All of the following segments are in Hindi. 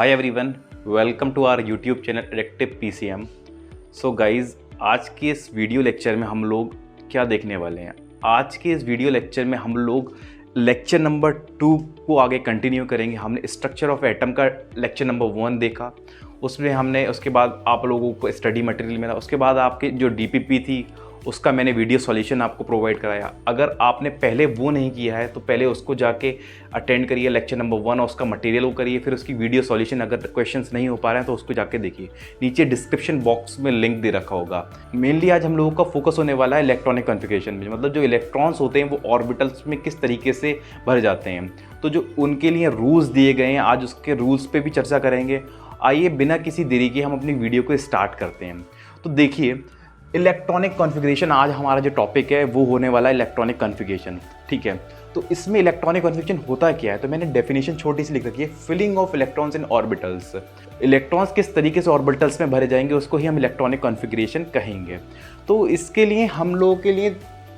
Hi everyone, welcome to our YouTube channel addictive PCM. So guys, आज के इस वीडियो लेक्चर में हम लोग क्या देखने वाले हैं? आज के इस वीडियो लेक्चर में हम लोग लेक्चर नंबर 2 को आगे कंटिन्यू करेंगे। हमने स्ट्रक्चर ऑफ एटम का लेक्चर नंबर 1 देखा, उसमें हमने उसके बाद आप लोगों को स्टडी मटेरियल मिला, उसके बाद आपकी जो डीपीपी थी उसका मैंने वीडियो सॉल्यूशन आपको प्रोवाइड कराया। अगर आपने पहले वो नहीं किया है तो पहले उसको जाके अटेंड करिए, लेक्चर नंबर 1 और उसका मटेरियल वो करिए, फिर उसकी वीडियो सॉल्यूशन। अगर क्वेश्चंस नहीं हो पा रहे हैं तो उसको जाके देखिए, नीचे डिस्क्रिप्शन बॉक्स में लिंक दे रखा होगा। मेनली आज हम लोगों का फोकस होने वाला है इलेक्ट्रॉनिक कॉन्फ़िगरेशन में, मतलब जो इलेक्ट्रॉन्स होते हैं वो ऑर्बिटल्स में किस तरीके से भर जाते हैं, तो जो उनके लिए रूल्स दिए गए हैं आज उसके रूल्स पर भी चर्चा करेंगे। आइए बिना किसी देरी के हम अपनी वीडियो को स्टार्ट करते हैं। तो देखिए, इलेक्ट्रॉनिक कॉन्फ़िगरेशन आज हमारा जो टॉपिक है वो होने वाला है इलेक्ट्रॉनिक कॉन्फ़िगरेशन। ठीक है, तो इसमें इलेक्ट्रॉनिक कॉन्फ़िगरेशन होता क्या है? तो मैंने डेफिनेशन छोटी सी लिख रखी है, filling of electrons in orbitals. Electrons किस तरीके से ऑर्बिटल्स में भरे जाएंगे उसको ही हम इलेक्ट्रॉनिक कॉन्फ़िगरेशन कहेंगे। तो इसके लिए हम लोगों के लिए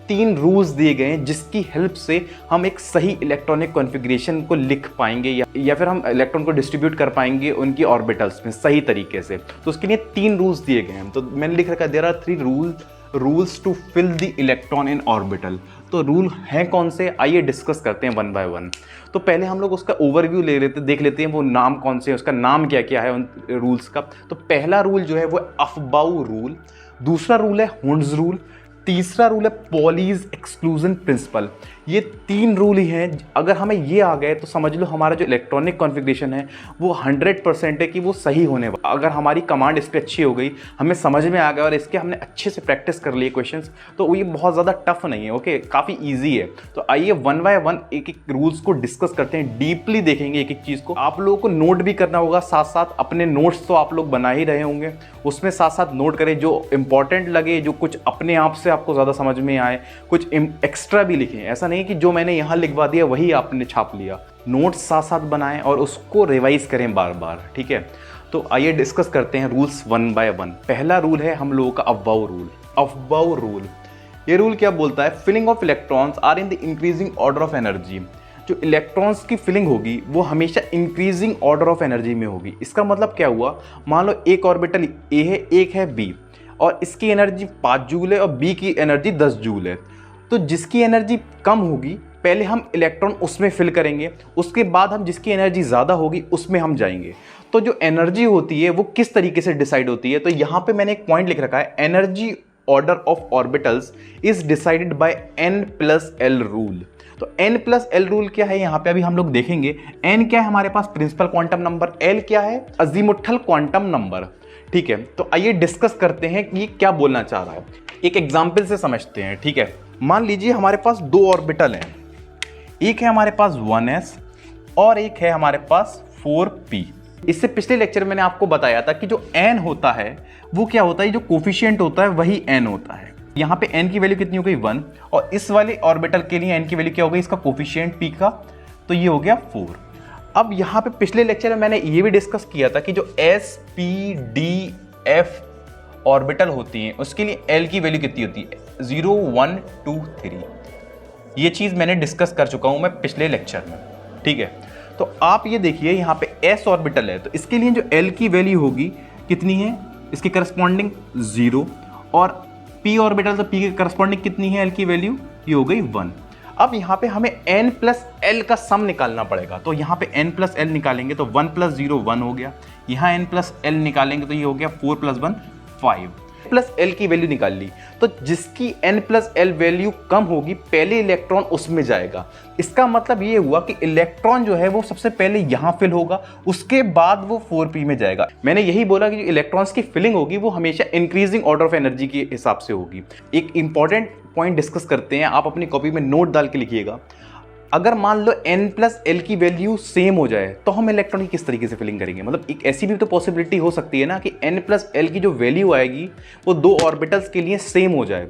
3 रूल्स दिए गए हैं जिसकी हेल्प से हम एक सही इलेक्ट्रॉनिक कॉन्फ़िगरेशन को लिख पाएंगे या फिर हम इलेक्ट्रॉन को डिस्ट्रीब्यूट कर पाएंगे उनकी ऑर्बिटल्स में सही तरीके से। तो उसके लिए 3 रूल्स दिए गए हैं। तो मैंने लिख रखा है, there are 3 rules to fill the electron in orbital. तो रूल हैं कौन से, आइए डिस्कस करते हैं वन बाय वन। तो पहले हम लोग उसका ओवरव्यू देख लेते हैं, वो नाम कौन से हैं, उसका नाम क्या क्या है उन रूल्स का। तो पहला रूल जो है वो अफबाउ रूल, दूसरा रूल है हुंड्स रूल, तीसरा रूल है पॉलीज एक्सक्लूजन प्रिंसिपल। ये 3 रूल ही हैं। अगर हमें ये आ गए तो समझ लो हमारा जो इलेक्ट्रॉनिक कॉन्फ़िगरेशन है वो 100% है कि वो सही होने वाला। अगर हमारी कमांड इस पर अच्छी हो गई, हमें समझ में आ गया और इसके हमने अच्छे से प्रैक्टिस कर लिए क्वेश्चंस, तो ये बहुत ज़्यादा टफ नहीं है। ओके, काफ़ी ईजी है। तो आइए वन बाय वन एक एक रूल्स को डिस्कस करते हैं, डीपली देखेंगे एक एक चीज़ को। आप लोगों को नोट भी करना होगा, साथ साथ अपने नोट्स तो आप लोग बना ही रहे होंगे, उसमें साथ साथ नोट करें जो इंपॉर्टेंट लगे, जो कुछ अपने आप से आपको ज़्यादा समझ में आए, कुछ एक्स्ट्रा भी लिखें। ऐसा नहीं कि जो मैंने यहाँ लिखवा दिया वही आपने छाप लिया। नोट्स साथ साथ बनाएं और उसको रिवाइज करें बार बार। ठीक है, तो आइए डिस्कस करते हैं रूल्स वन बाय वन। पहला रूल है हम लोगों का अफबाउ रूल। अफबाउ रूल, ये रूल क्या बोलता है? Filling of electrons are in the increasing order of energy. जो इलेक्ट्रॉन्स की फिलिंग होगी वो हमेशा इंक्रीजिंग ऑर्डर ऑफ एनर्जी में होगी। इसका मतलब क्या हुआ, मान लो एक ऑर्बिटल ए है, एक है बी, और इसकी एनर्जी 5 जूल है और बी की एनर्जी 10 जूल है। तो जिसकी एनर्जी कम होगी पहले हम इलेक्ट्रॉन उसमें फिल करेंगे, उसके बाद हम जिसकी एनर्जी ज़्यादा होगी उसमें हम जाएंगे। तो जो एनर्जी होती है वो किस तरीके से डिसाइड होती है? तो यहाँ पे मैंने एक पॉइंट लिख रखा है, energy order of orbitals is decided by n+l rule. तो n+l रूल क्या है यहाँ पे अभी हम लोग देखेंगे। n क्या है हमारे पास? Principal quantum number. l क्या है? Azimuthal quantum number. ठीक है, तो आइए डिस्कस करते हैं कि ये क्या बोलना चाह रहा है। एक एग्जाम्पल से समझते हैं। ठीक है, मान लीजिए हमारे पास 2 ऑर्बिटल हैं, एक है हमारे पास 1s और एक है हमारे पास 4p। इससे पिछले लेक्चर में मैंने आपको बताया था कि जो n होता है वो क्या होता है, जो कोफिशिएंट होता है वही n होता है। यहाँ पे n की वैल्यू कितनी हो गई 1, और इस वाले ऑर्बिटल के लिए n की वैल्यू क्या हो गई, इसका कोफिशिएंट p का, तो ये हो गया 4। अब यहाँ पे पिछले लेक्चर में मैंने ये भी डिस्कस किया था कि जो s p d f orbital होती हैं उसके लिए l की वैल्यू कितनी होती है, 0 1 2 3। ये चीज़ मैंने डिस्कस कर चुका हूँ मैं पिछले लेक्चर में। ठीक है, तो आप ये देखिए यहाँ पे s ऑर्बिटल है तो इसके लिए जो l की वैल्यू होगी कितनी है, इसके करस्पॉन्डिंग 0, और p ऑर्बिटल तो p के करस्पॉन्डिंग कितनी है l की वैल्यू, ये हो गई 1। अब यहाँ पे हमें n+l का सम निकालना पड़ेगा। तो यहाँ पे n+l निकालेंगे तो 1 + 0 1 हो गया, यहाँ n+l निकालेंगे तो ये हो गया 4 + 1 5। n+l की वैल्यू निकाल ली, तो जिसकी n+l वैल्यू कम होगी पहले इलेक्ट्रॉन उसमें जाएगा। इसका मतलब ये हुआ कि इलेक्ट्रॉन जो है वो सबसे पहले यहाँ फिल होगा, उसके बाद वो 4p में जाएगा। मैंने यही बोला कि जो इलेक्ट्रॉन्स की फिलिंग होगी वो हमेशा इंक्रीजिंग ऑर्डर ऑफ एनर्जी के हिसाब से होगी। एक इंपॉर्टेंट पॉइंट डिस्कस करते हैं, आप अपनी कॉपी में नोट डाल के लिखिएगा। अगर मान लो n+l की वैल्यू सेम हो जाए तो हम इलेक्ट्रॉन की किस तरीके से फिलिंग करेंगे? मतलब एक ऐसी भी तो पॉसिबिलिटी हो सकती है ना कि n+l की जो वैल्यू आएगी वो 2 ऑर्बिटल्स के लिए सेम हो जाए,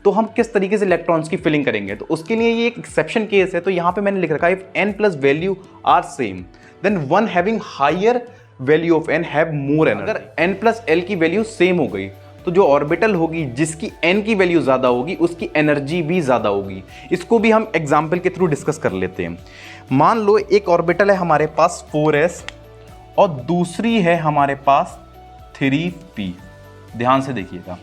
तो हम किस तरीके से इलेक्ट्रॉन्स की फिलिंग करेंगे? तो उसके लिए ये एक एक्सेप्शन केस है। तो यहाँ पे मैंने लिख रखा है, if n+ value are same then one having higher value of n have more energy. अगर n+l की वैल्यू सेम हो गई तो जो ऑर्बिटल होगी जिसकी n की वैल्यू ज़्यादा होगी उसकी एनर्जी भी ज़्यादा होगी। इसको भी हम एग्जाम्पल के थ्रू डिस्कस कर लेते हैं। मान लो एक ऑर्बिटल है हमारे पास 4s और दूसरी है हमारे पास 3p। ध्यान से देखिएगा,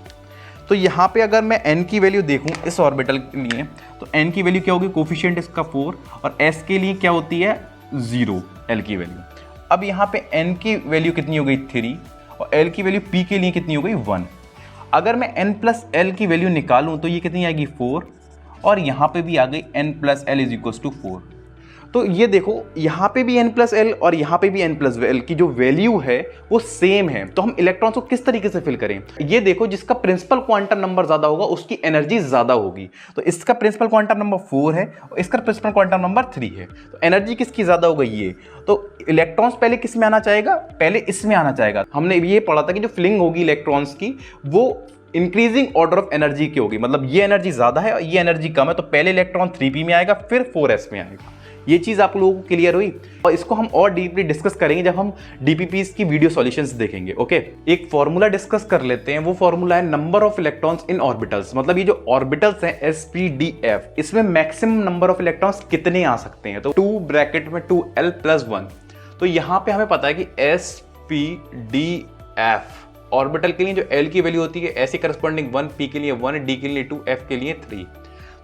तो यहाँ पे अगर मैं n की वैल्यू देखूँ इस ऑर्बिटल के लिए, तो n की वैल्यू क्या होगी, कोफिशिएंट इसका 4, और s के लिए क्या होती है 0, l की वैल्यू। अब यहाँ पे n की वैल्यू कितनी हो गई 3, और l की वैल्यू p के लिए कितनी हो गई 1। अगर मैं n प्लस l की वैल्यू निकालूं तो ये कितनी आएगी 4, और यहाँ पे भी आ गई n plus L is equal to 4। तो ये देखो यहाँ पे भी n प्लस एल और यहाँ पे भी n प्लस एल की जो वैल्यू है वो सेम है। तो हम इलेक्ट्रॉन्स को किस तरीके से फिल करें, ये देखो जिसका प्रिंसिपल क्वांटम नंबर ज्यादा होगा उसकी एनर्जी ज्यादा होगी। तो इसका प्रिंसिपल क्वांटम नंबर 4 है और इसका प्रिंसिपल क्वांटम नंबर 3 है, तो एनर्जी किसकी ज्यादा होगा ये। तो इलेक्ट्रॉन्स पहले किस में आना चाहेगा, पहले इसमें आना चाहेगा। हमने ये पढ़ा था कि जो फिलिंग होगी इलेक्ट्रॉन्स की वो इंक्रीजिंग ऑर्डर ऑफ एनर्जी की होगी, मतलब ये एनर्जी ज्यादा है और ये एनर्जी कम है, तो पहले इलेक्ट्रॉन 3p में आएगा फिर 4s में आएगा। ये चीज आप लोगों को क्लियर हुई, और इसको हम और डीपली डिस्कस करेंगे जब हम डीपीपीस की वीडियो सॉल्यूशंस देखेंगे। ओके, एक फॉर्मूला डिस्कस कर लेते हैं, वो फॉर्मूला है number of electrons in orbitals. मतलब ये जो ऑर्बिटल्स हैं sp,d,f, इसमें मैक्सिमम नंबर ऑफ इलेक्ट्रॉन्स कितने आ सकते हैं, तो 2 ब्रैकेट में 2l + 1। तो यहां पे हमें पता है कि sp,d,f ऑर्बिटल के लिए जो l की वैल्यू होती है ऐसे करस्पॉन्डिंग 1, p के लिए 1, d के लिए 2, f के लिए 3।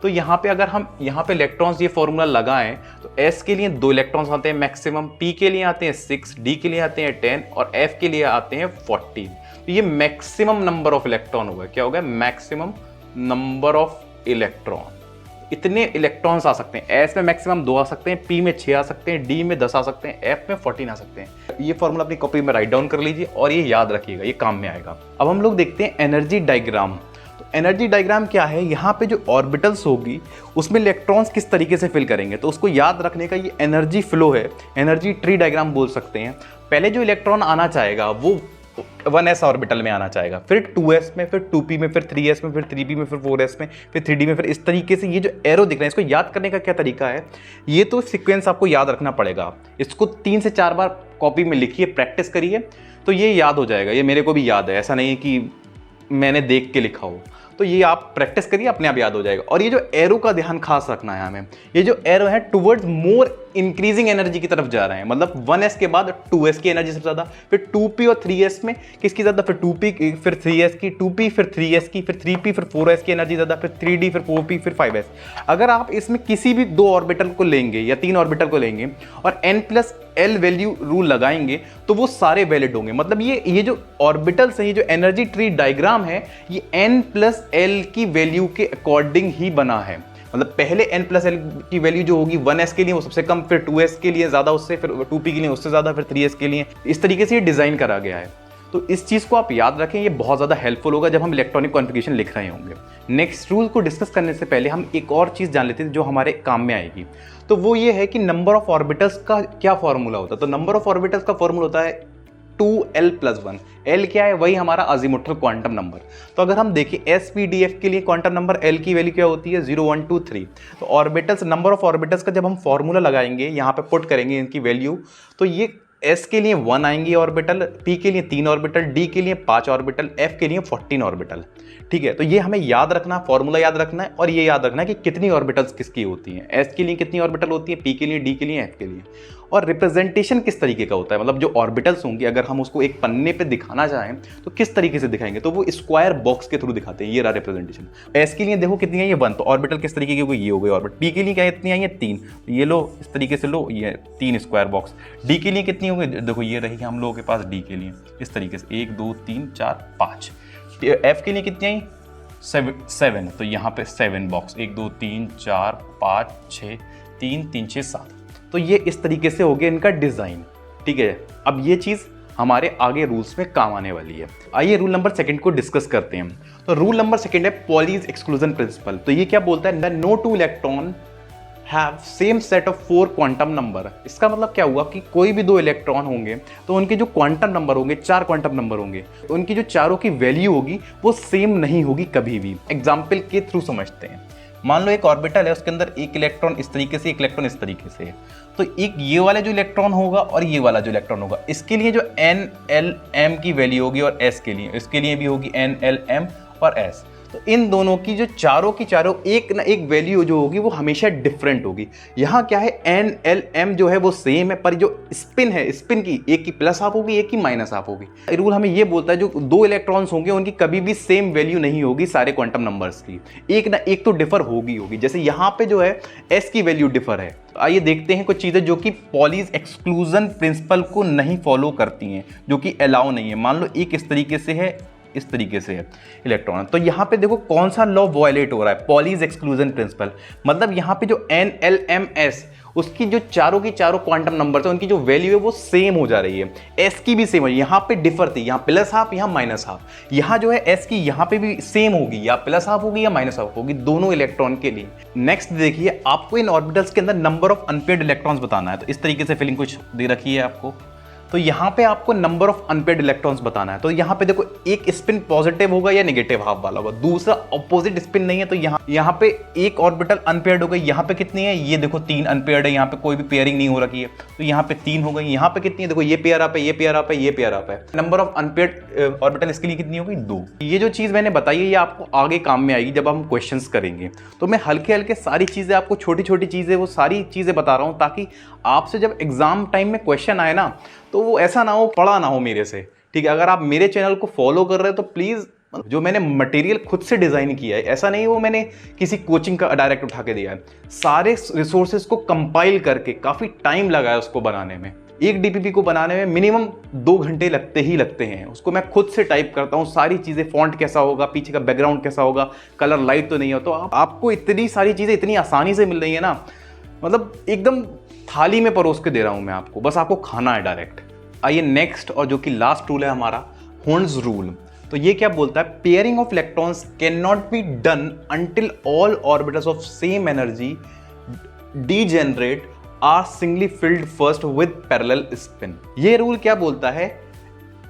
तो यहाँ पे अगर हम यहाँ पे इलेक्ट्रॉन्स ये फॉर्मूला लगाएं तो s के लिए 2 इलेक्ट्रॉन्स आते हैं मैक्सिमम, p के लिए आते हैं 6, d के लिए आते हैं 10 और f के लिए आते हैं 14। तो ये मैक्सिमम नंबर ऑफ इलेक्ट्रॉन होगा, क्या होगा मैक्सिमम नंबर ऑफ इलेक्ट्रॉन। इतने इलेक्ट्रॉन्स आ सकते हैं, s में मैक्सिमम 2 आ सकते हैं, p में 6 आ सकते हैं, d में 10 आ सकते हैं, f में 14 आ सकते हैं। ये फॉर्मूला अपनी कॉपी में राइट डाउन कर लीजिए और ये याद रखिएगा, ये काम में आएगा। अब हम लोग देखते हैं एनर्जी डायग्राम। एनर्जी डायग्राम क्या है, यहाँ पे जो ऑर्बिटल्स होगी उसमें इलेक्ट्रॉन्स किस तरीके से फिल करेंगे, तो उसको याद रखने का ये एनर्जी फ्लो है, एनर्जी ट्री डायग्राम बोल सकते हैं। पहले जो इलेक्ट्रॉन आना चाहेगा वो 1s ऑर्बिटल में आना चाहेगा, फिर 2s में, फिर 2p में, फिर 3s में, फिर 3p में, फिर 4s में, फिर 3d में, फिर इस तरीके से। ये जो एरो दिख रहा है इसको याद करने का क्या तरीका है, ये तो सीक्वेंस आपको याद रखना पड़ेगा। इसको 3 से 4 बार कॉपी में लिखिए, प्रैक्टिस करिए, तो ये याद हो जाएगा। ये मेरे को भी याद है, ऐसा नहीं है कि मैंने देख के लिखा हो, तो ये आप प्रैक्टिस करिए, अपने आप याद हो जाएगा। और ये जो एरो का ध्यान खास रखना है हमें, ये जो एरो है टुवर्ड्स मोर इंक्रीजिंग एनर्जी की तरफ जा रहे हैं, मतलब 1s के बाद 2s की एनर्जी सबसे ज्यादा, फिर 2p और 3s में किसकी ज्यादा, फिर 2p फिर 3s की, 2p फिर 3s की, फिर 3p फिर 4s की एनर्जी ज्यादा, फिर 3d फिर 4p फिर 5s। अगर आप इसमें किसी भी 2 ऑर्बिटल को लेंगे या 3 ऑर्बिटल को लेंगे और n plus L value rule लगाएंगे तो वो सारे वैलिड होंगे। मतलब ये जो ऑर्बिटल्स है, ये जो एनर्जी ट्री डायग्राम है, ये n प्लस एल की वैल्यू के अकॉर्डिंग ही बना है। मतलब पहले n प्लस एल की वैल्यू जो होगी 1s के लिए वो सबसे कम, फिर 2s के लिए ज्यादा, उससे फिर 2p के लिए उससे ज्यादा, फिर 3s के लिए। इस तरीके से ये डिजाइन करा गया है। तो इस चीज को आप याद रखें, ये बहुत ज्यादा हेल्पफुल होगा जब हम इलेक्ट्रॉनिक कॉन्फ़िगरेशन लिख रहे होंगे। नेक्स्ट रूल को डिस्कस करने से पहले हम एक और चीज जान लेते हैं जो हमारे काम में आएगी, तो वो ये है कि नंबर ऑफ ऑर्बिटल्स का क्या फॉर्मूला होता है। तो नंबर ऑफ ऑर्बिटल्स का फॉर्मूला होता है 2l + 1। l क्या है, वही हमारा अजीमुथल क्वांटम नंबर। तो अगर हम देखें sp,d,f के लिए क्वांटम नंबर l की वैल्यू क्या होती है 0, 1, 2, 3। तो ऑर्बिटल्स, नंबर ऑफ ऑर्बिटल्स का जब हम फॉर्मूला लगाएंगे, यहाँ पे पुट करेंगे इनकी वैल्यू, तो ये s के लिए 1 आएंगे ऑर्बिटल, p के लिए 3 ऑर्बिटल, d के लिए 5 ऑर्बिटल, f के लिए 14 ऑर्बिटल। ठीक है, तो ये हमें याद रखना, फॉर्मूला याद रखना है, और ये याद रखना है कि कितनी ऑर्बिटल्स किसकी होती हैं, s के लिए कितनी ऑर्बिटल होती है, p के लिए, d के लिए, f के लिए। और रिप्रेजेंटेशन किस तरीके का होता है, मतलब जो ऑर्बिटल्स होंगी अगर हम उसको एक पन्ने पे दिखाना चाहें तो किस तरीके से दिखाएंगे, तो वो स्क्वायर बॉक्स के थ्रू दिखाते हैं। ये रहा रिप्रेजेंटेशन। s के लिए देखो कितनी है, ये 1, तो ऑर्बिटल किस तरीके की होगी, ये हो गई ऑर्बिटल। p के लिए क्या इतनी आई है 3, ये लो इस तरीके से लो, ये 3 स्क्वायर बॉक्स। d के लिए कितनी होगी, देखो ये रही हम लोगों के पास d के लिए इस तरीके से 1, 2, 3, 4, 5। f के लिए कितनी आई 7, तो यहाँ पे 7 बॉक्स, 1, 2, 3, 4, 5, 6, 3, 3, 6, 7। तो ये इस तरीके से हो गया इनका डिजाइन। ठीक है, अब ये चीज हमारे आगे रूल्स में काम आने वाली है। आइए रूल नंबर 2 को डिस्कस करते हैं। तो रूल नंबर 2 है पॉलीज एक्सक्लूजन प्रिंसिपल। तो ये क्या बोलता है, no 2 electron have same set of 4 quantum number. इसका मतलब क्या हुआ कि कोई भी 2 इलेक्ट्रॉन होंगे तो उनके जो क्वांटम नंबर होंगे, 4 क्वांटम नंबर होंगे, तो उनकी जो चारों की वैल्यू होगी वो सेम नहीं होगी कभी भी। एग्जाम्पल के थ्रू समझते हैं। मान लो एक ऑर्बिटल है, उसके अंदर एक इलेक्ट्रॉन इस तरीके से, एक इलेक्ट्रॉन इस तरीके से है। तो एक ये वाला जो इलेक्ट्रॉन होगा और ये वाला जो इलेक्ट्रॉन होगा, इसके लिए जो n, l, m की वैल्यू होगी, और s के लिए, इसके लिए भी होगी n, l, m और s। तो इन दोनों की जो चारों की चारों एक ना एक वैल्यू जो होगी वो हमेशा डिफरेंट होगी। यहाँ क्या है, एन एल एम जो है वो सेम है, पर जो स्पिन है, स्पिन की एक की प्लस हाफ होगी, एक की माइनस हाफ होगी। रूल हमें ये बोलता है जो दो इलेक्ट्रॉन्स होंगे उनकी कभी भी सेम वैल्यू नहीं होगी सारे क्वांटम नंबर्स की, एक ना एक तो डिफर होगी। जैसे यहाँ पे जो है एस की वैल्यू डिफर है। आइए देखते हैं कुछ चीज़ें जो कि पॉलीज एक्सक्लूजन प्रिंसिपल को नहीं फॉलो करती हैं, जो कि अलाउ नहीं है। मान लो एक इस तरीके से है, इस तरीके से है इलेक्ट्रॉन, तो यहाँ पे देखो कौन सा लॉ वायलेट हो रहा है, पॉलीज एक्सक्लूजन प्रिंसिपल। मतलब यहाँ पे जो एन एल एम एस उसकी जो चारों की चारों क्वांटम नंबर है उनकी जो वैल्यू है वो सेम हो जा रही है। एस की भी सेम है, यहाँ पे डिफर थी, यहाँ प्लस हाफ, यहाँ माइनस हाफ। यहाँ जो है एस की यहाँ पे भी सेम होगी, या प्लस हाफ होगी या माइनस हाफ होगी, दोनों इलेक्ट्रॉन के लिए। नेक्स्ट देखिए, आपको इन ऑर्बिटल्स के अंदर नंबर ऑफ अनपेयर्ड इलेक्ट्रॉन्स बताना है। तो इस तरीके से फिलिंग कुछ दे रखी है आपको, तो यहाँ पे आपको नंबर ऑफ अनपेयर्ड इलेक्ट्रॉन्स बताना है। तो यहाँ पे देखो एक स्पिन पॉजिटिव होगा या नेगेटिव हाफ वाला होगा, दूसरा ऑपोजिट स्पिन नहीं है, तो यहाँ पे एक ऑर्बिटल अनपेयर्ड हो गई। यहाँ पे कितनी है, ये देखो 3 अनपेयर्ड है, यहाँ पे कोई भी पेयरिंग नहीं हो रखी है, तो यहाँ पे 3 हो गई। यहाँ पे कितनी है, देखो ये पेयर अप है, ये पेयर अप है, ये पेयर अप है। नंबर ऑफ अनपेयर्ड ऑर्बिटल इसके लिए कितनी हो गई, 2। ये जो चीज मैंने बताई है ये आपको आगे काम में आएगी जब हम क्वेश्चन करेंगे। तो मैं हल्के हल्के सारी चीजें आपको, छोटी छोटी चीजें, वो सारी चीजें बता रहा हूँ ताकि आपसे जब एग्जाम टाइम में क्वेश्चन आए ना तो वो ऐसा ना हो, पढ़ा ना हो मेरे से। ठीक है, अगर आप मेरे चैनल को फॉलो कर रहे हो तो प्लीज, जो मैंने मटेरियल खुद से डिजाइन किया है, ऐसा नहीं वो मैंने किसी कोचिंग का डायरेक्ट उठा के दिया है। सारे रिसोर्सेज को कंपाइल करके काफी टाइम लगा है उसको बनाने में। एक डीपीपी को बनाने में मिनिमम 2 घंटे लगते हैं। उसको मैं खुद से टाइप करता हूँ, सारी चीजें, फॉन्ट कैसा होगा, पीछे का बैकग्राउंड कैसा होगा, कलर लाइट तो नहीं हो, तो आपको इतनी सारी चीजें इतनी आसानी से मिल रही है ना, मतलब एकदम थाली में परोस के दे रहा हूं मैं आपको, बस आपको खाना है डायरेक्ट। आइए नेक्स्ट और जो कि लास्ट रूल है हमारा, हॉर्न्स रूल। तो ये क्या बोलता है, pairing of electrons can not be done until all orbitals of same energy degenerate are singly filled first with parallel spin. ये रूल क्या बोलता है,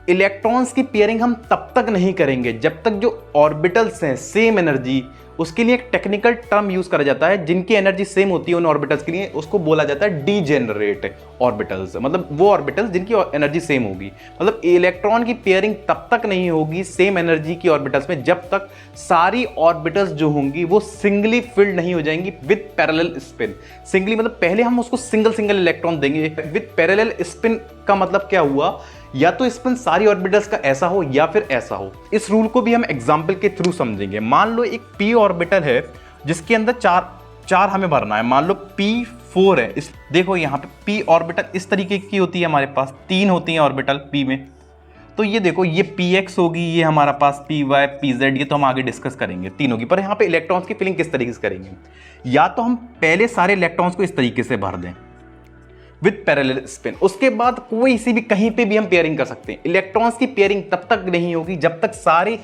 इलेक्ट्रॉन्स की पेयरिंग हम तब तक नहीं करेंगे जब तक जो ऑर्बिटल्स हैं सेम एनर्जी, उसके लिए एक टेक्निकल टर्म यूज करा जाता है, जिनकी एनर्जी सेम होती है उन ऑर्बिटल्स के लिए, उसको बोला जाता है डीजेनरेट ऑर्बिटल्स। मतलब वो ऑर्बिटल्स जिनकी एनर्जी सेम होगी। मतलब इलेक्ट्रॉन की पेयरिंग तब तक नहीं होगी सेम एनर्जी की ऑर्बिटल्स में जब तक सारी ऑर्बिटल्स जो होंगी वो सिंगली फिल्ड नहीं हो जाएंगी विद पैरेलल स्पिन। सिंगली मतलब पहले हम उसको सिंगल इलेक्ट्रॉन देंगे, विद पैरेलल स्पिन का मतलब क्या हुआ, या तो स्पिन सारी ऑर्बिटल्स का ऐसा हो या फिर ऐसा हो। इस रूल को भी हम एग्जांपल के थ्रू समझेंगे। मान लो एक p ऑर्बिटल है जिसके अंदर चार हमें भरना है, मान लो p4 है। देखो यहाँ पे p ऑर्बिटल इस तरीके की होती है, हमारे पास 3 होती हैं ऑर्बिटल p में। तो ये देखो ये px होगी, ये हमारा पास py pz, ये तो हम आगे डिस्कस करेंगे तीनों की। पर यहाँ पे इलेक्ट्रॉन्स की फिलिंग किस तरीके से करेंगे, या तो हम पहले सारे इलेक्ट्रॉन्स को इस तरीके से भर दें विद पैरेलल स्पिन, उसके बाद कोई सी भी कहीं पे भी हम पेयरिंग कर सकते हैं। इलेक्ट्रॉन्स की पेयरिंग तब तक नहीं होगी जब तक सारे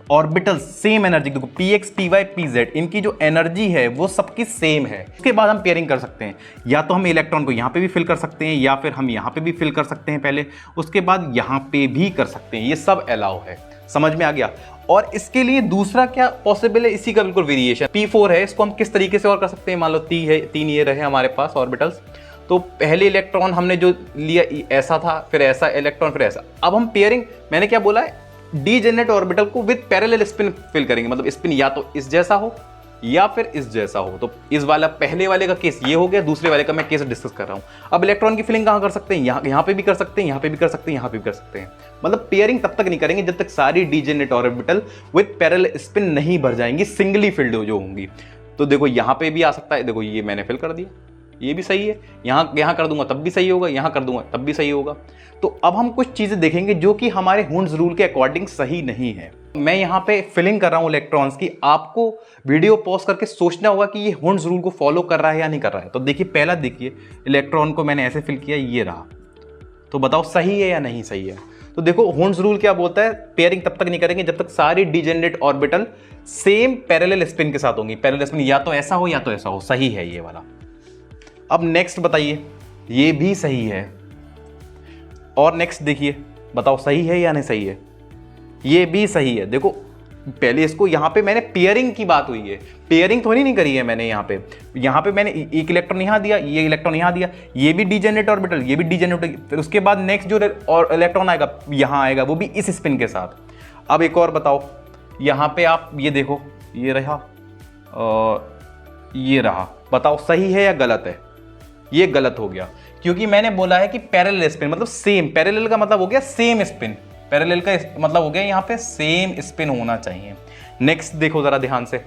ऑर्बिटल्स सेम एनर्जी, देखो px py pz, इनकी जो एनर्जी है वो सबकी सेम है। उसके बाद हम पेयरिंग कर सकते हैं, या तो हम इलेक्ट्रॉन को यहाँ पे भी फिल कर सकते हैं, या फिर हम यहाँ पे भी फिल कर सकते हैं पहले, उसके बाद यहाँ पे भी कर सकते हैं। ये सब अलाउ है, समझ में आ गया। और इसके लिए दूसरा क्या पॉसिबल है, इसी का बिल्कुल वेरिएशन। p4 है, इसको हम किस तरीके से और कर सकते हैं, मान लो 3 ये रहे हमारे पास ऑर्बिटल्स, तो पहले इलेक्ट्रॉन हमने जो लिया ऐसा था, फिर ऐसा इलेक्ट्रॉन, फिर ऐसा। अब हम पेयरिंग, मैंने क्या बोला है, डीजेनरेट ऑर्बिटल को विद पैरेलल स्पिन फिल करेंगे। मतलब स्पिन या तो इस जैसा हो या फिर इस जैसा हो। तो इस वाला पहले वाले का केस ये हो गया, दूसरे वाले का मैं केस डिस्कस कर रहा हूं। अब इलेक्ट्रॉन की फिलिंग कहां कर सकते हैं, यहाँ पे भी कर सकते हैं, यहाँ पे भी कर सकते हैं, यहाँ पे भी कर सकते हैं। मतलब पेयरिंग तब तक नहीं करेंगे जब तक सारी degenerate orbital with parallel spin नहीं भर जाएंगी, सिंगली फिल्ड जो होंगी। तो देखो यहाँ पे भी आ सकता है, देखो ये मैंने फिल कर दिया, ये भी सही है, यहाँ कर दूंगा तब भी सही होगा, यहाँ कर दूंगा तब भी सही होगा। तो अब हम कुछ चीजें देखेंगे जो कि हमारे हॉर्न्स रूल के अकॉर्डिंग सही नहीं है। मैं यहाँ पे फिलिंग कर रहा हूँ इलेक्ट्रॉन्स की, आपको वीडियो पॉज करके सोचना होगा कि ये हॉर्न्स रूल को फॉलो कर रहा है या नहीं कर रहा है। तो देखिए, पहला देखिए, इलेक्ट्रॉन को मैंने ऐसे फिल किया, ये रहा, तो बताओ सही है या नहीं सही है। तो देखो हॉर्न्स रूल क्या बोलता है, पेयरिंग तब तक नहीं करेंगे जब तक सारी degenerate orbital same parallel spin के साथ होंगी। पैरेलल स्पिन या तो ऐसा हो या तो ऐसा हो, सही है ये वाला। अब नेक्स्ट बताइए, ये भी सही है। और नेक्स्ट देखिए, बताओ सही है या नहीं सही है, ये भी सही है। देखो पहले इसको, यहाँ पे मैंने पेयरिंग की बात हुई है, पेयरिंग थोड़ी नहीं करी है मैंने। यहाँ पे मैंने एक इलेक्ट्रॉन यहाँ दिया, ये इलेक्ट्रॉन यहाँ दिया, ये भी डीजेनरेट ऑर्बिटल, ये भी डीजेनरेट, फिर उसके बाद नेक्स्ट जो और इलेक्ट्रॉन आएगा यहाँ आएगा, वो भी इस स्पिन के साथ। अब एक और बताओ, यहाँ पे आप ये देखो, ये रहा और ये रहा, बताओ सही है या गलत है? ये गलत हो गया, क्योंकि मैंने बोला है कि पैरेलल स्पिन मतलब सेम, पैरेलल का मतलब हो गया सेम स्पिन, पैरेलल का मतलब हो गया यहाँ पे सेम स्पिन होना चाहिए। नेक्स्ट देखो ज़रा ध्यान से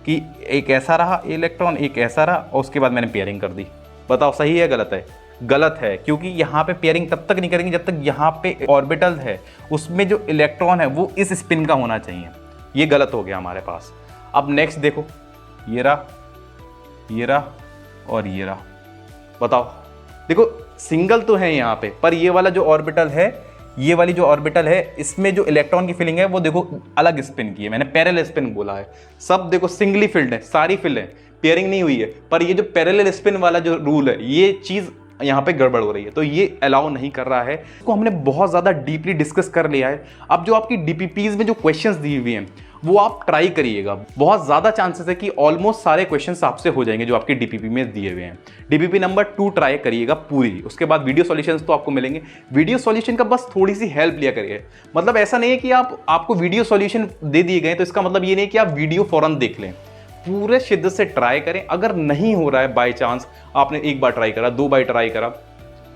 कि एक ऐसा रहा इलेक्ट्रॉन, एक ऐसा रहा, और उसके बाद मैंने पेयरिंग कर दी। बताओ सही है गलत है? गलत है, क्योंकि यहाँ पे पेयरिंग तब तक नहीं करेंगे जब तक यहाँ पे ऑर्बिटल है उसमें जो इलेक्ट्रॉन है वो इस स्पिन का होना चाहिए। ये गलत हो गया हमारे पास। अब नेक्स्ट देखो, ये रहा, ये रहा और ये रहा। बताओ, देखो सिंगल तो है यहाँ पे, पर ये वाला जो ऑर्बिटल है, ये वाली जो ऑर्बिटल है, इसमें जो इलेक्ट्रॉन की फिलिंग है वो देखो अलग स्पिन की है, मैंने पैरेलल स्पिन बोला है। सब देखो सिंगली फिल्ड है, सारी फिल्ड है, पेयरिंग नहीं हुई है, पर ये जो पैरेलल स्पिन वाला जो रूल है, ये चीज़ यहाँ पे गड़बड़ हो रही है, तो ये अलाउ नहीं कर रहा है। इसको हमने बहुत ज़्यादा डीपली डिस्कस कर लिया है। अब जो आपकी डीपीपीज में जो क्वेश्चंस दी हुई हैं वो आप ट्राई करिएगा, बहुत ज़्यादा चांसेस है कि ऑलमोस्ट सारे क्वेश्चंस आपसे हो जाएंगे जो आपके डीपीपी में दिए हुए हैं। डीपीपी नंबर 2 ट्राई करिएगा पूरी, उसके बाद वीडियो सॉल्यूशंस तो आपको मिलेंगे। वीडियो सॉल्यूशन का बस थोड़ी सी हेल्प लिया करिए, मतलब ऐसा नहीं है कि आपको वीडियो सॉल्यूशन दे दिए गए तो इसका मतलब ये नहीं कि आप वीडियो फौरन देख लें, पूरे शिद्दत से ट्राई करें। अगर नहीं हो रहा है, बाय चांस आपने एक बार ट्राई करा, 2 बार ट्राई करा,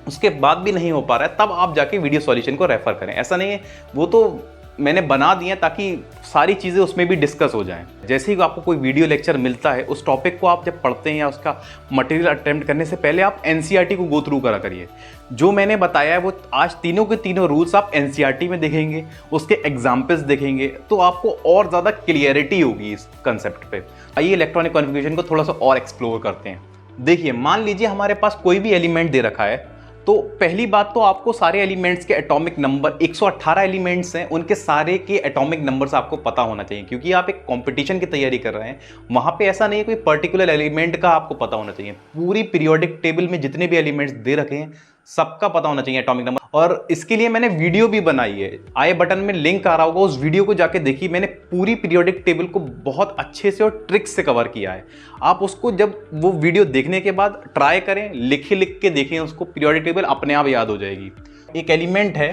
उसके बाद भी नहीं हो पा रहा है, तब आप जाके वीडियो सॉल्यूशन को रेफर करें। ऐसा नहीं है, वो तो मैंने बना दिए ताकि सारी चीज़ें उसमें भी डिस्कस हो जाएं। जैसे ही आपको कोई वीडियो लेक्चर मिलता है, उस टॉपिक को आप जब पढ़ते हैं या उसका मटेरियल अटेम्प्ट करने से पहले आप एनसीईआरटी को गो थ्रू करा करिए। जो मैंने बताया है वो आज तीनों के तीनों रूल्स आप एनसीईआरटी में देखेंगे, उसके एग्जाम्पल्स देखेंगे, तो आपको और ज़्यादा क्लियरिटी होगी इस कंसेप्ट पे। आइए इलेक्ट्रॉनिक कॉन्फ़िगरेशन को थोड़ा सा और एक्सप्लोर करते हैं। देखिए, मान लीजिए हमारे पास कोई भी एलिमेंट दे रखा है, तो पहली बात तो आपको सारे एलिमेंट्स के एटॉमिक नंबर, 118 एलिमेंट्स हैं, उनके सारे के एटॉमिक नंबर्स आपको पता होना चाहिए, क्योंकि आप एक कंपटीशन की तैयारी कर रहे हैं। वहां पे ऐसा नहीं है कोई पर्टिकुलर एलिमेंट का आपको पता होना चाहिए, पूरी पीरियोडिक टेबल में जितने भी एलिमेंट्स दे रखे हैं सबका पता होना चाहिए एटॉमिक नंबर। और इसके लिए मैंने वीडियो भी बनाई है, आई बटन में लिंक आ रहा होगा, उस वीडियो को जाके देखिए। मैंने पूरी पीरियोडिक टेबल को बहुत अच्छे से और ट्रिक्स से कवर किया है। आप उसको जब वो वीडियो देखने के बाद ट्राई करें, लिख के देखें उसको, पीरियोडिक टेबल अपने आप याद हो जाएगी। एक एलिमेंट है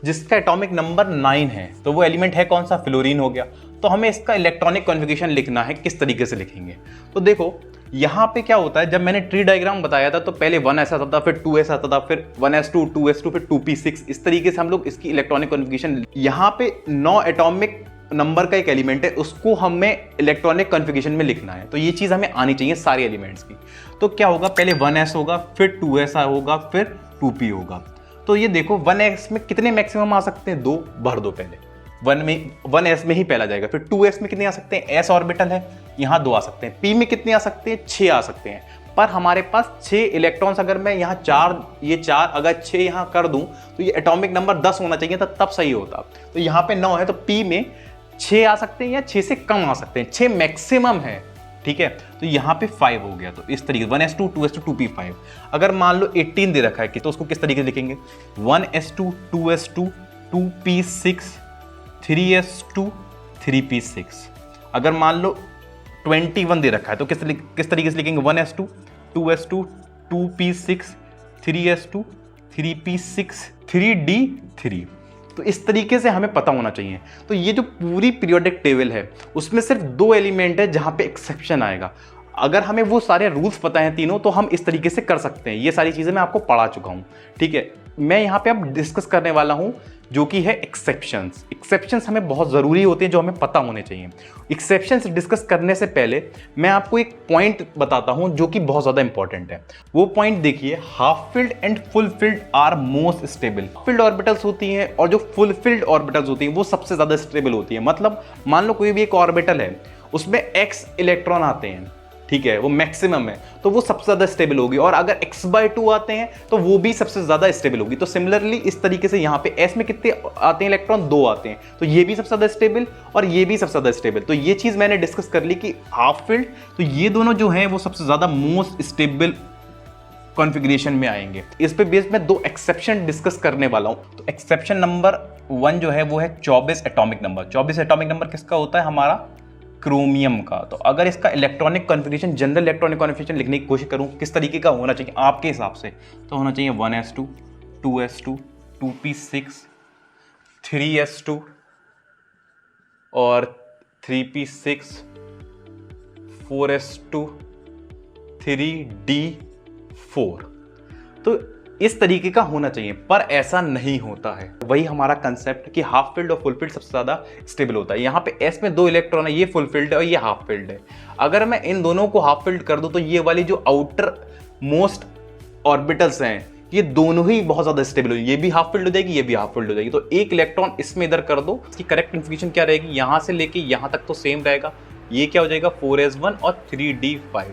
जिसका एटॉमिक नंबर 9 है, तो वो एलिमेंट है कौन सा? फ्लोरीन हो गया। तो हमें इसका इलेक्ट्रॉनिक कॉन्फ़िगरेशन लिखना है, किस तरीके से लिखेंगे? तो देखो यहाँ पे क्या होता है, जब मैंने ट्री डायग्राम बताया था तो पहले 1s आता था, फिर 2s आता था, फिर 1s2, 2s2, फिर 2p6, इस तरीके से हम लोग इसकी इलेक्ट्रॉनिक कॉन्फ़िगरेशन। यहाँ पे 9 एटॉमिक नंबर का एक एलिमेंट है, उसको हमें इलेक्ट्रॉनिक कॉन्फ़िगरेशन में लिखना है, तो ये चीज़ हमें आनी चाहिए सारे एलिमेंट्स की। तो क्या होगा, पहले 1s होगा, फिर 2s होगा, फिर 2p होगा। तो ये देखो 1s में कितने मैक्सिमम आ सकते हैं? 2 भर दो पहले, 1s में ही पहला जाएगा। फिर 2s में कितने आ सकते हैं? s ऑर्बिटल है, यहाँ 2 आ सकते हैं। p में कितने आ सकते हैं? 6 आ सकते हैं। पर हमारे पास 6 इलेक्ट्रॉन्स, अगर मैं यहाँ 4, ये 4 अगर 6 यहाँ कर दूं तो ये एटॉमिक नंबर 10 होना चाहिए था, तब सही होता। तो यहाँ पे 9 है, तो p में 6 आ सकते हैं या 6 से कम आ सकते हैं, 6 मैक्सिमम है, ठीक है। तो यहाँ पे 5 हो गया। तो इस तरीके 1s2, 2s2, 2p5। अगर मान लो 18 दे रखा है कि, तो उसको किस तरीके से लिखेंगे? 1s2, 2s2, 2p6, 3s2, 3p6। अगर मान लो 21 दे रखा है तो किस तरीके से लिखेंगे? 1s2, 2s2, 2p6, 3s2, 3p6, 3d3। तो इस तरीके से हमें पता होना चाहिए। तो ये जो पूरी पीरियोडिक टेबल है उसमें सिर्फ 2 एलिमेंट है जहां पे एक्सेप्शन आएगा। अगर हमें वो सारे रूल्स पता हैं तीनों, तो हम इस तरीके से कर सकते हैं। ये सारी चीज़ें मैं आपको पढ़ा चुका हूँ, ठीक है। मैं यहाँ पे अब डिस्कस करने वाला हूँ जो कि है एक्सेप्शंस। एक्सेप्शंस हमें बहुत ज़रूरी होते हैं, जो हमें पता होने चाहिए। एक्सेप्शंस डिस्कस करने से पहले मैं आपको एक पॉइंट बताता हूँ जो कि बहुत ज़्यादा इंपॉर्टेंट है। वो पॉइंट देखिए, half filled and full filled are most stable. Filled orbitals होती हैं और जो फुल फिल्ड ऑर्बिटल्स होती हैं वो सबसे ज़्यादा स्टेबल होती है। मतलब मान लो कोई भी एक ऑर्बिटल है, उसमें x इलेक्ट्रॉन आते हैं, ठीक है, वो मैक्सिमम है, तो वो सबसे ज्यादा स्टेबल होगी। और अगर x/2 आते हैं तो वो भी सबसे ज्यादा स्टेबल होगी। तो सिमिलरली इस तरीके से यहाँ पे s में कितने आते हैं इलेक्ट्रॉन? 2 आते हैं, तो ये भी सबसे ज्यादा स्टेबल और ये भी सबसे ज्यादा स्टेबल। तो ये चीज मैंने डिस्कस कर ली कि हाफ फील्ड, तो ये दोनों जो हैं वो सबसे ज्यादा मोस्ट स्टेबल कॉन्फ़िगरेशन में आएंगे। इस पे बेस में 2 एक्सेप्शन डिस्कस करने वाला हूँ। तो एक्सेप्शन नंबर 1 जो है वो है 24 एटॉमिक नंबर। 24 एटॉमिक नंबर किसका होता है? हमारा क्रोमियम का। तो अगर इसका electronic configuration, general electronic configuration लिखने की कोशिश करूं, किस तरीके का होना चाहिए आपके हिसाब से? तो होना चाहिए 1s2, 2s2, 2p6, 3s2 और 3p6 4s2 3d4। तो इस तरीके का होना चाहिए, पर ऐसा नहीं होता है। वही हमारा कंसेप्ट कि हाफ फील्ड और फुल फील्ड सबसे ज्यादा स्टेबल होता है। यहाँ पे s में 2 इलेक्ट्रॉन है, ये फुल फील्ड है और ये हाफ फील्ड है। अगर मैं इन दोनों को हाफ फील्ड कर दूं तो ये वाली जो आउटर मोस्ट ऑर्बिटल्स हैं ये दोनों ही बहुत ज्यादा स्टेबल हो जाएगी। ये भी हाफ फील्ड हो जाएगी, ये भी हाफ फील्ड हो जाएगी। तो एक इलेक्ट्रॉन इसमें इधर कर दो, इसकी करेक्ट कन्फिग्रेशन क्या रहेगी, यहां से लेके यहां तक तो सेम रहेगा। ये क्या हो जाएगा 4s1 और 3d5,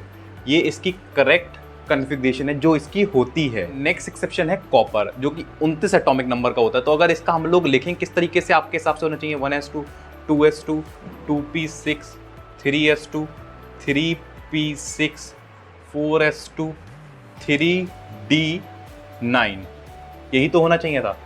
ये इसकी करेक्ट कन्फिग्रेशन है जो इसकी होती है। नेक्स्ट एक्सेप्शन है कॉपर, जो कि 29 एटॉमिक नंबर का होता है। तो अगर इसका हम लोग लिखें किस तरीके से आपके हिसाब से होना चाहिए, 1s2 2s2 2p6 3s2 3p6 4s2 3d9, यही तो होना चाहिए था।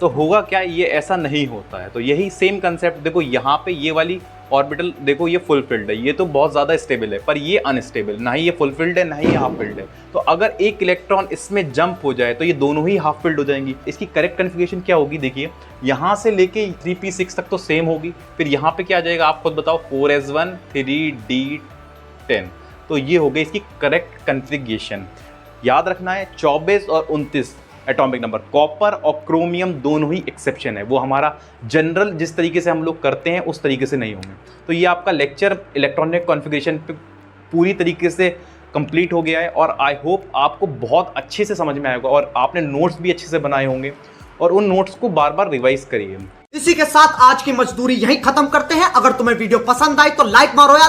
तो होगा क्या, ये ऐसा नहीं होता है। तो यही सेम कंसेप्ट देखो, यहाँ पे ये वाली ऑर्बिटल देखो, ये फुल फिल्ड है, ये तो बहुत ज़्यादा स्टेबल है, पर ये अनस्टेबल, ना ही ये फुल फिल्ड है ना ही ये हाफ फिल्ड है। तो अगर एक इलेक्ट्रॉन इसमें जंप हो जाए तो ये दोनों ही हाफ फिल्ड हो जाएंगी। इसकी करेक्ट कन्फिग्रेशन क्या होगी, देखिए यहाँ से लेके 3p6 तक तो सेम होगी, फिर यहाँ पे क्या आ जाएगा आप खुद बताओ, 4s1 3d10। तो ये हो गई इसकी करेक्ट कन्फिग्रेशन। याद रखना है 24 और 29 एटॉमिक नंबर, कॉपर और क्रोमियम दोनों ही एक्सेप्शन है। वो हमारा जनरल जिस तरीके से हम लोग करते हैं उस तरीके से नहीं होंगे। तो ये आपका लेक्चर इलेक्ट्रॉनिक कॉन्फ़िगरेशन पे पूरी तरीके से कंप्लीट हो गया है और आई होप आपको बहुत अच्छे से समझ में आएगा और आपने नोट्स भी अच्छे से बनाए होंगे और उन नोट्स को बार बार रिवाइज करिए। इसी के साथ आज की मजदूरी यहीं खत्म करते हैं। अगर तुम्हें वीडियो पसंद आई तो लाइक मारो यार।